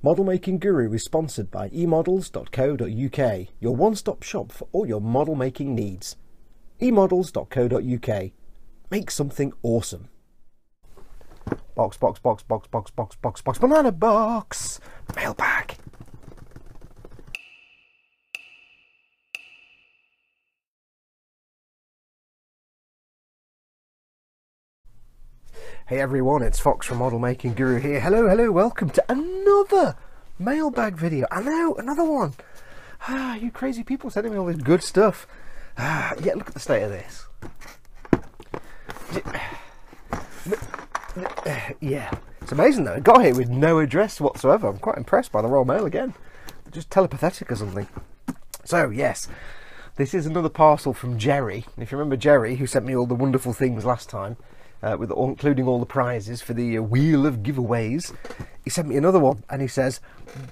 Model Making Guru is sponsored by emodels.co.uk, your one-stop shop for all your model making needs. emodels.co.uk. Make something awesome. Box, box, box, box, box, box, box, box, banana box, mailbag. Hey everyone, it's Fox from Model Making Guru here. Hello, hello, welcome to another mailbag video. I know, another one. You crazy people sending me all this good stuff. Yeah, look at the state of this. Yeah, it's amazing though. I got here with no address whatsoever. I'm quite impressed by the Royal Mail again. Just telepathetic or something. So, yes, this is another parcel from Jerry. If you remember Jerry, who sent me all the wonderful things last time, including all the prizes for the Wheel of Giveaways, he sent me another one, and he says,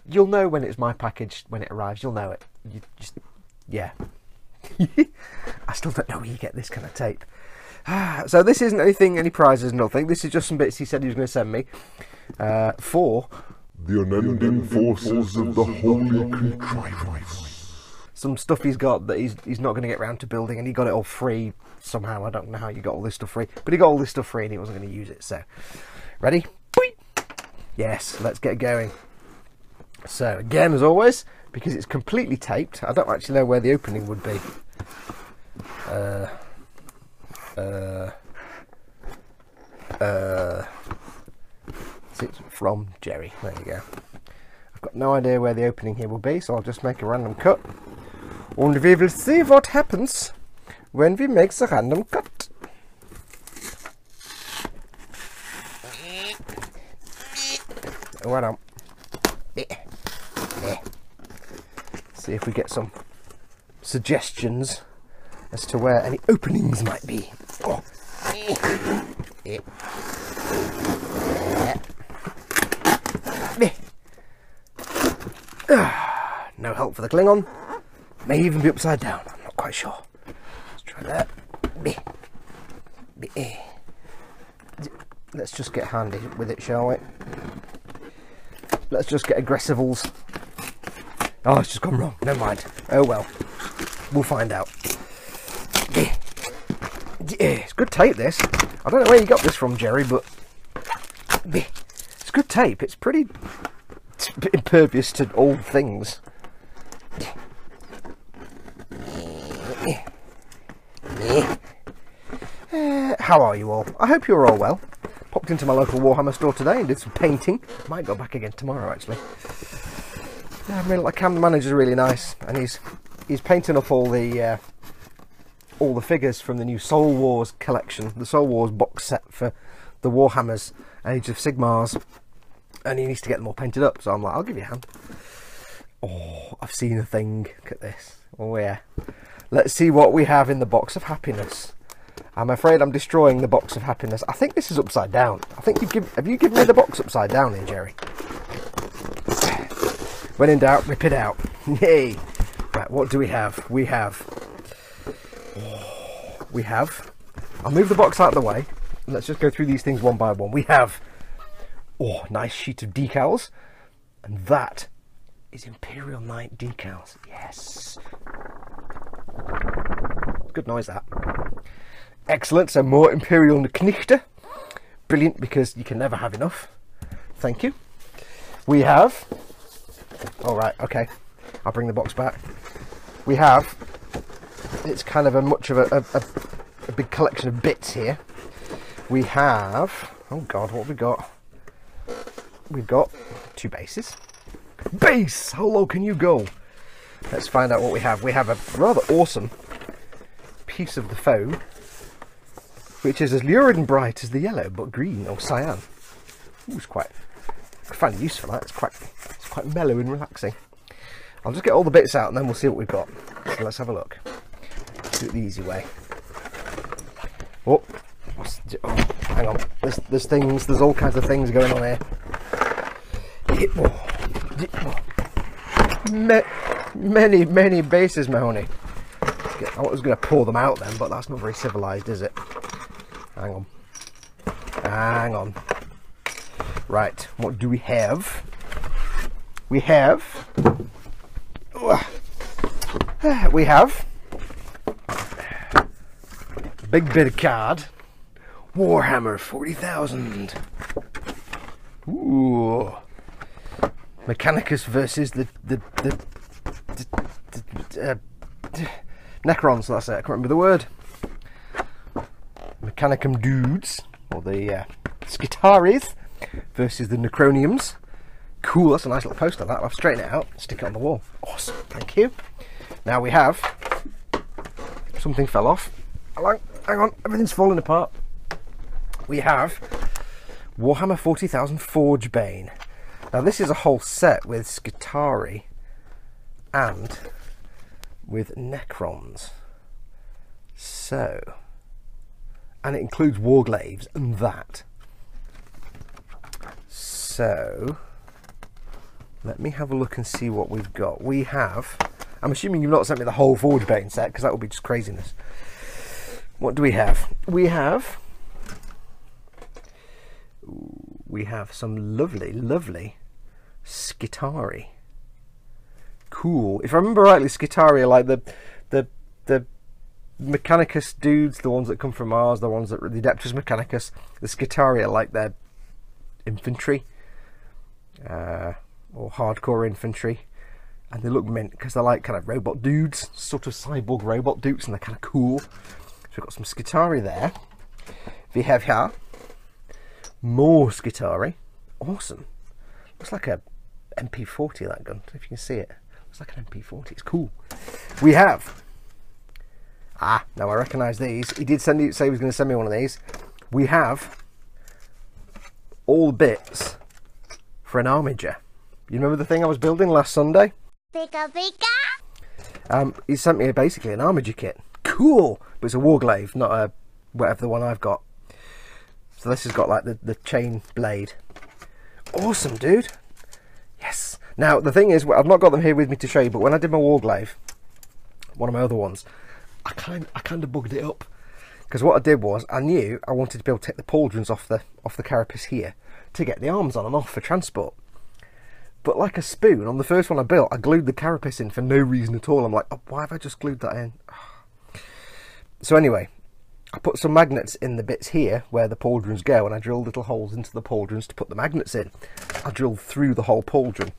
you'll know when it's my package when it arrives. You'll know it. You just, yeah. I still don't know where you get this kind of tape. So this isn't anything, any prizes, nothing. This is just some bits he said he was going to send me for the unending forces of the Holy Contrivance. Some stuff he's got that he's not going to get round to building, and he got it all free somehow. I don't know how you got all this stuff free, but he got all this stuff free and he wasn't going to use it. So, ready? Yes, let's get going. So, again, as always, because it's completely taped, I don't actually know where the opening would be. It's from Jerry. There you go. I've got no idea where the opening here will be, so I'll just make a random cut. And we will see what happens when we make the random cut. Well done. See if we get some suggestions as to where any openings might be. Oh. No help for the Klingon. May even be upside down. I'm not quite sure. Let's try that. Let's just get handy with it, shall we? Let's just get aggressivals. Oh, it's just gone wrong. Never mind. Oh well. We'll find out. It's good tape, this. I don't know where you got this from, Jerry, but it's good tape. It's pretty impervious to all things. How are you all? I hope you're all well. Popped into my local Warhammer store today and did some painting. Might go back again tomorrow, actually. Yeah, I mean, like, the manager's really nice, and he's painting up all the figures from the new Soul Wars collection, the Soul Wars box set for the Warhammers, Age of Sigmars, and he needs to get them all painted up. So I'm like, I'll give you a hand. Oh, I've seen a thing. Look at this. Oh yeah. Let's see what we have in the box of happiness. I'm afraid I'm destroying the box of happiness. I think this is upside down. I think have you given me the box upside down here, Jerry? When in doubt, rip it out. Yay! Right, what do we have? We have. I'll move the box out of the way. Let's just go through these things one by one. We have. Oh, nice sheet of decals, and that is Imperial Knight decals. Yes. Good noise, that. Excellent. So more Imperial Knichte. Brilliant, because you can never have enough. Thank you. We have. All right. Okay. I'll bring the box back. We have. It's kind of a big collection of bits here. We have. Oh God, what have we got? We've got 2 bases. Base! How low can you go? Let's find out what we have. We have a rather awesome piece of the foam, which is as lurid and bright as the yellow, but green or cyan. Ooh, it's quite. I find a use for that. It's quite mellow and relaxing. I'll just get all the bits out and then we'll see what we've got. So let's have a look. Do it the easy way. Oh, hang on. There's things. There's all kinds of things going on here. Many bases, Mahoney. I was going to pour them out then, but that's not very civilized, is it? Hang on. Right, what do we have? we have a big bit of card. Warhammer 40,000. Ooh. Mechanicus versus the Necrons, that's it, I can't remember the word. Mechanicum dudes, or the Skitaris versus the Necroniums. Cool, that's a nice little poster, that. I'll straighten it out, stick it on the wall. Awesome, thank you. Now we have, something fell off. Hang on, everything's falling apart. We have Warhammer 40,000 Forgebane. Now this is a whole set with Skitari and with Necrons. So, and it includes Warglaves and that. So, let me have a look and see what we've got. We have, I'm assuming you've not sent me the whole Forgebane set because that would be just craziness. What do we have? We have some lovely, lovely Skitari. Cool. If I remember rightly, Skitari are like the Mechanicus dudes, the ones that come from Mars, the ones that the Adeptus Mechanicus. The Skitari are like their infantry, or hardcore infantry, and they look mint because they're like kind of robot dudes, sort of cyborg robot dudes, and they're kind of cool. So we've got some Skitari there. We have here more Skitari. Awesome. Looks like a MP40, that gun, if you can see it. Looks like an MP40, it's cool. We have, now I recognise these. He did say he was going to send me one of these. We have all bits for an Armature. You remember the thing I was building last Sunday? Pika pika! He sent me basically an Armature kit. Cool! But it's a Warglaive, not a whatever the one I've got. So this has got like the chain blade. Awesome, dude. Yes. Now the thing is, I've not got them here with me to show you, but when I did my Warglaive, one of my other ones, I kind of bugged it up, because what I did was I knew I wanted to be able to take the pauldrons off the carapace here to get the arms on and off for transport. But like a spoon, on the first one I built, I glued the carapace in for no reason at all. I'm like, oh, why have I just glued that in? So anyway, I put some magnets in the bits here where the pauldrons go, and I drilled little holes into the pauldrons to put the magnets in. I drilled through the whole pauldron.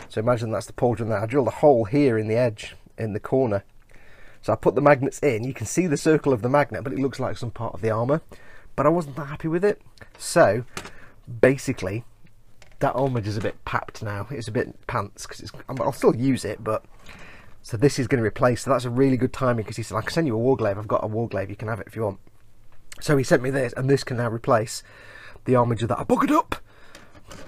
So imagine that's the pauldron there. I drilled a hole here in the edge, in the corner. So I put the magnets in. You can see the circle of the magnet, but it looks like some part of the armour. But I wasn't that happy with it. So basically, that Armature is a bit papped now. It's a bit pants, because I'll still use it, but so this is going to replace. So that's a really good timing, because he said, I can send you a Warglaive. I've got a Warglaive. You can have it if you want. So he sent me this, and this can now replace the Armature that I buggered up.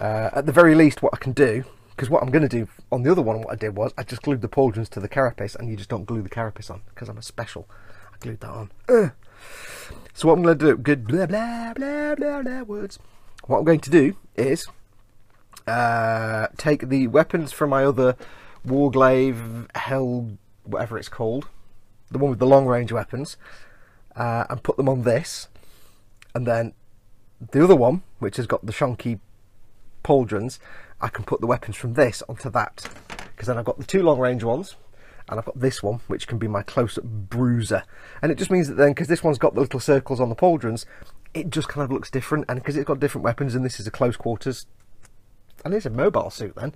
At the very least, what I can do, because what I'm going to do on the other one, what I did was I just glued the pauldrons to the carapace, and you just don't glue the carapace on, because I'm a special. I glued that on. So what I'm going to do, good blah blah blah blah blah words. What I'm going to do is take the weapons from my other Warglaive, Hell, whatever it's called, the one with the long range weapons, and put them on this, and then the other one, which has got the shonky pauldrons, I can put the weapons from this onto that, because then I've got the two long range ones, and I've got this one, which can be my close-up bruiser. And it just means that then, because this one's got the little circles on the pauldrons, it just kind of looks different, and because it's got different weapons, and this is a close quarters, and it's a mobile suit then.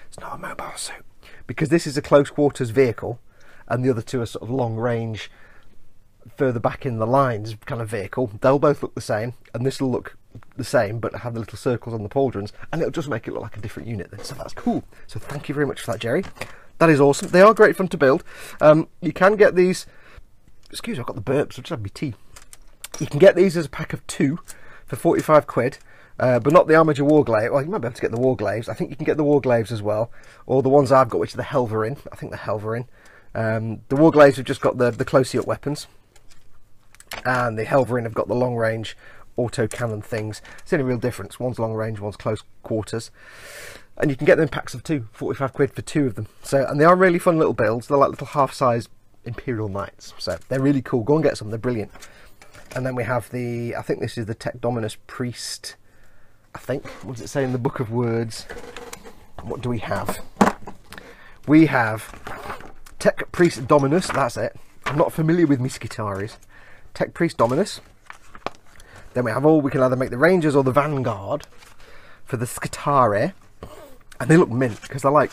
It's not a mobile suit, because this is a close quarters vehicle, and the other two are sort of long range, further back in the lines kind of vehicle. They'll both look the same, and this will look the same, but have the little circles on the pauldrons, and it'll just make it look like a different unit then. So that's cool. So thank you very much for that, Jerry. That is awesome. They are great fun to build. You can get these, excuse me, I've got the burps, I'll just have my tea. You can get these as a pack of 2 for 45 quid, but not the Armature Warglaive. Well, you might be able to get the Warglaives. I think you can get the Warglaives as well, or the ones I've got, which are the Helverin. I think the Helverin. The Warglaives have just got the closey-up weapons, and the Helverin have got the long-range auto cannon things. It's the only real difference. One's long range, one's close quarters, and you can get them in packs of 2, 45 quid for 2 of them. So, and they are really fun little builds. They're like little half-size Imperial Knights, so they're really cool. Go and get some, they're brilliant. And then we have the, I think this is the Tech Dominus Priest, I think. What does it say in the Book of Words? what do we have? We have Tech Priest Dominus, that's it. I'm not familiar with Miskitaris. Tech Priest Dominus. Then we have we can either make the Rangers or the Vanguard for the Skitari. And they look mint, because they're like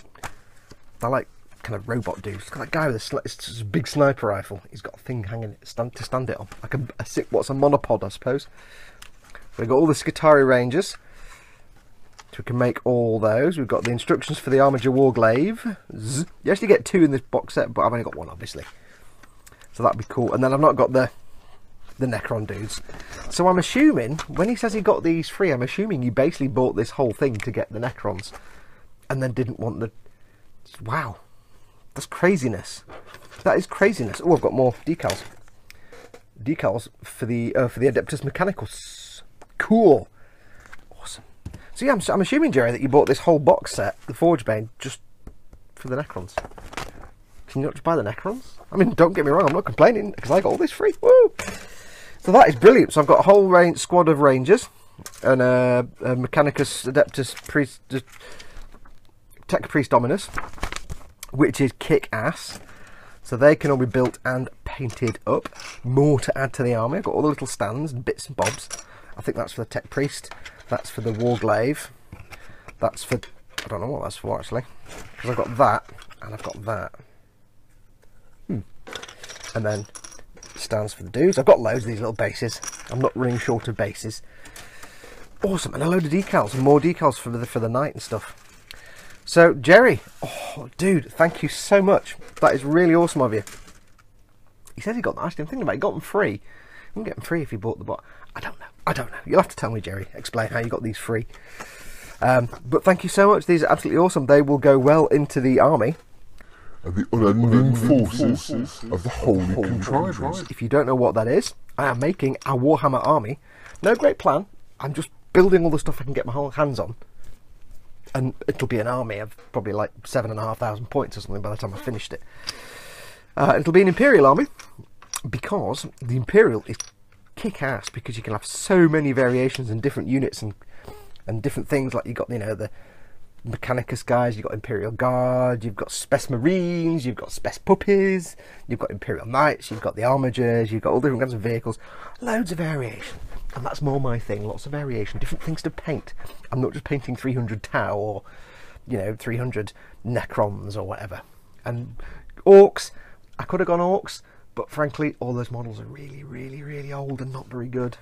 kind of robot dudes. It's got that guy with a big sniper rifle. He's got a thing hanging to stand it on. Like what's a monopod, I suppose. We've got all the Skitari Rangers. So we can make all those. We've got the instructions for the Armature Warglaive. You actually get 2 in this box set, but I've only got 1, obviously. So that'd be cool. And then I've not got the Necron dudes. So I'm assuming, when he says he got these free, I'm assuming you basically bought this whole thing to get the Necrons. And then didn't want the... Wow. That's craziness. That is craziness. Oh, I've got more decals. Decals for the Adeptus Mechanicus. Cool. Awesome. So yeah, I'm assuming, Jerry, that you bought this whole box set, the Forgebane, just for the Necrons. Can you not just buy the Necrons? I mean, don't get me wrong, I'm not complaining, because I got all this free. Woo! So that is brilliant. So I've got a whole squad of Rangers, and a Mechanicus Adeptus Priest... Tech Priest Dominus, which is kick-ass. So they can all be built and painted up. More to add to the army. I've got all the little stands and bits and bobs. I think that's for the Tech Priest. That's for the Warglaive. That's for... I don't know what that's for, actually. Because I've got that, and I've got that. And then stands for the dudes. I've got loads of these little bases. I'm not running short of bases. Awesome. And a load of decals. And more decals for the night and stuff. So, Jerry, oh, dude, thank you so much. That is really awesome of you. He says he got them. Actually, I'm thinking about it. He got them free. You can get them free if you bought the bot. I don't know. I don't know. You'll have to tell me, Jerry. Explain how you got these free. But thank you so much. These are absolutely awesome. They will go well into the army. And the unending forces of the Holy Contrivance. If you don't know what that is, I am making a Warhammer army. No great plan. I'm just building all the stuff I can get my hands on. And it'll be an army of probably like 7,500 points or something by the time I finished it. It'll be an Imperial army, because the Imperial is kick-ass, because you can have so many variations and different units and different things. Like you've got, you know, the Mechanicus guys, you've got Imperial Guard, you've got Spec Marines, you've got Spec Puppies, you've got Imperial Knights, you've got the Armatures, you've got all different kinds of vehicles. Loads of variation. And that's more my thing, lots of variation, different things to paint. I'm not just painting 300 Tau or, you know, 300 Necrons or whatever. And Orcs, I could have gone Orcs, but frankly, all those models are really, really, really old and not very good.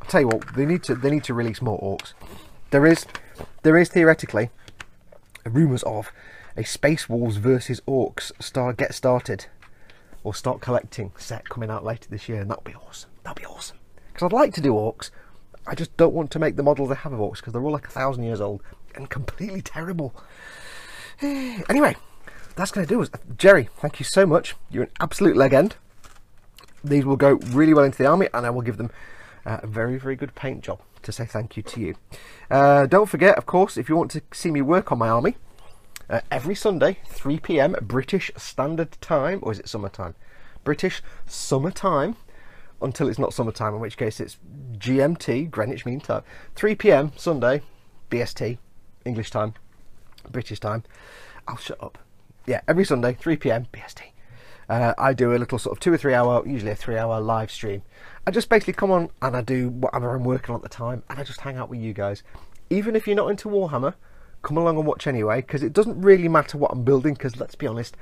I'll tell you what, they need to release more Orcs. There is theoretically rumours of a Space Wolves versus Orcs get started or start collecting set coming out later this year, and that'll be awesome. That'll be awesome. Because I'd like to do Orcs, I just don't want to make the models they have of Orcs, because they're all like 1,000 years old and completely terrible. Anyway, that's going to do us. Jerry, thank you so much. You're an absolute legend. These will go really well into the army, and I will give them a very, very good paint job to say thank you to you. Don't forget, of course, if you want to see me work on my army, every Sunday, 3 PM British Standard Time, or is it summertime? British summertime, until it's not summertime, in which case it's GMT, Greenwich Mean Time. 3 PM Sunday, BST, English time, British time. I'll shut up. Yeah, every Sunday, 3 PM BST. I do a little sort of 2 or 3 hour, usually a 3-hour live stream. I just basically come on and I do whatever I'm working on at the time, and I just hang out with you guys. Even if you're not into Warhammer, come along and watch anyway, because it doesn't really matter what I'm building, because let's be honest,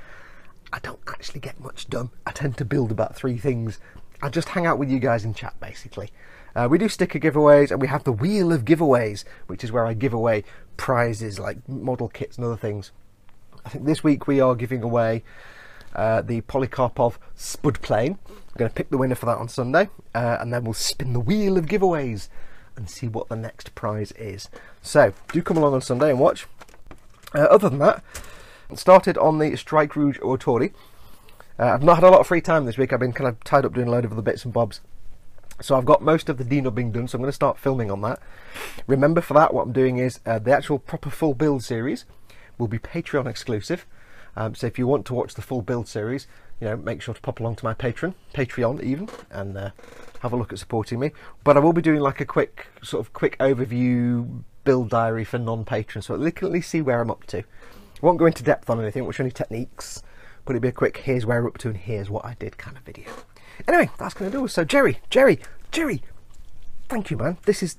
I don't actually get much done. I tend to build about 3 things. I just hang out with you guys and chat, basically. We do sticker giveaways, and we have the Wheel of Giveaways, which is where I give away prizes like model kits and other things. I think this week we are giving away the Polycarpov Spud Plane. I'm going to pick the winner for that on Sunday, and then we'll spin the Wheel of Giveaways and see what the next prize is. So, do come along on Sunday and watch. Other than that, started on the Strike Rouge Autori. I've not had a lot of free time this week. I've been kind of tied up doing a load of other bits and bobs. So I've got most of the denubbing done, so I'm going to start filming on that. Remember, for that, what I'm doing is the actual proper full build series will be Patreon exclusive. So if you want to watch the full build series, you know, make sure to pop along to my Patreon even, and have a look at supporting me. But I will be doing like a quick overview build diary for non-patrons, so they can at least see where I'm up to. I won't go into depth on anything, which are only techniques, but it'll be a quick here's where we're up to and here's what I did kind of video. Anyway, that's going to do it. So Jerry, thank you, man. This is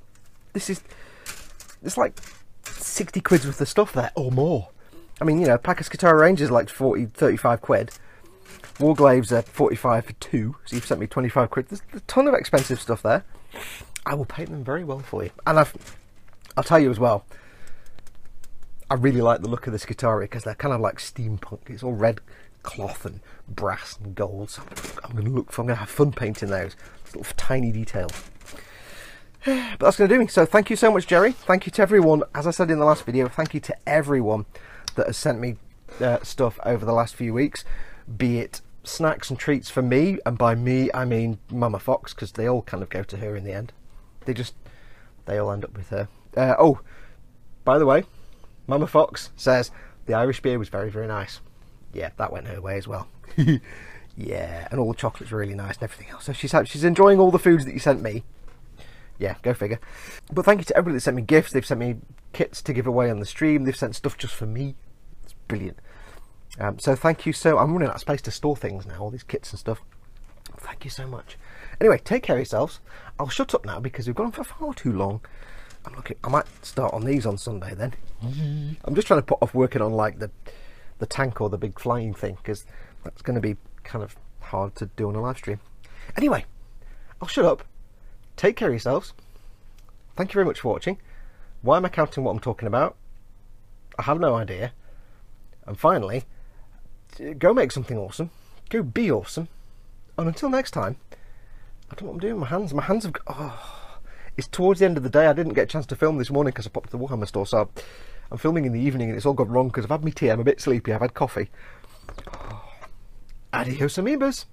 it's like 60 quid's worth of stuff there, or more. I mean, you know, pack of Skatara Rangers like 35 quid. Warglaves are 45 for 2, so you've sent me 25 quid. There's a ton of expensive stuff there. I will paint them very well for you. And I'll tell you as well, I really like the look of the Skatari because they're kind of like steampunk. It's all red cloth and brass and gold. So I'm going to have fun painting those little tiny details. But that's going to do me. So thank you so much, Jerry. Thank you to everyone. As I said in the last video, thank you to everyone that has sent me stuff over the last few weeks, be it snacks and treats for me, and by me I mean Mama Fox, because they all kind of go to her in the end. They all end up with her. Oh, by the way, Mama Fox says the Irish beer was very, very nice. Yeah, that went her way as well. Yeah, and all the chocolates were really nice and everything else. So she's enjoying all the foods that you sent me. Yeah, go figure. But thank you to everybody that sent me gifts. They've sent me kits to give away on the stream. They've sent stuff just for me. It's brilliant. So thank you. So I'm running out of space to store things now, all these kits and stuff. Thank you so much. Anyway, take care of yourselves. I'll shut up now because we've gone on for far too long. I might start on these on Sunday then. I'm just trying to put off working on like the tank or the big flying thing, because that's going to be kind of hard to do on a live stream. Anyway, I'll shut up. Take care of yourselves. Thank you very much for watching. Why am I counting what I'm talking about? I have no idea. And finally, go make something awesome. Go be awesome. And until next time, I don't know what I'm doing with my hands. My hands have got... Oh, it's towards the end of the day. I didn't get a chance to film this morning because I popped to the Warhammer store. So I'm filming in the evening and it's all gone wrong because I've had my tea. I'm a bit sleepy. I've had coffee. Oh. Adios, amoebas.